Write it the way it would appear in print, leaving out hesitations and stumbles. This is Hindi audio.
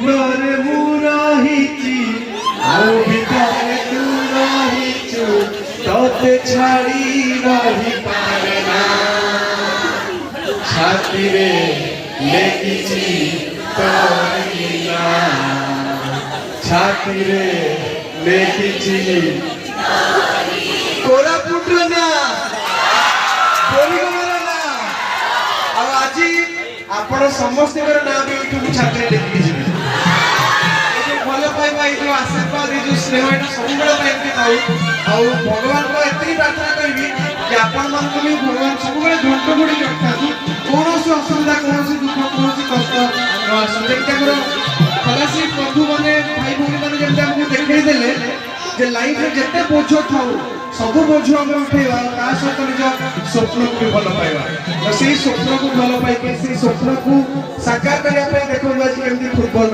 ऊपर मु रहिची मो भितर तू रहिचु तोते छाड़ी रही पारे ना छाती रे लेकिची तोरी नाम छाती रे लेकिची कोरापुट ना बोरीगमर ना आज आपण समस्त ना भी यूट्यूब छात्र देखी जी भल पाइबा ये जो आशीर्वाद ये जो स्नेह ये सब पाऊ भगवान को एति प्रार्थना करी कि आपण मन को भी भगवान सब घंट घोड़ी रखा कौन असुविधा कौन दुख कौन कष्ट देखिए खलासी बंधु मैंने भाई भौणी मैंने जमी आमको देखदेले जे लाइफ में जिते बोझ थाऊ सब बोझ आम उठेवा ता सहित निज स्वप्न को भी भल पाइबा तो से स्वप्न को भल पाइके से स्वप्न को साकार करने देखो आज केमती फुटबॉल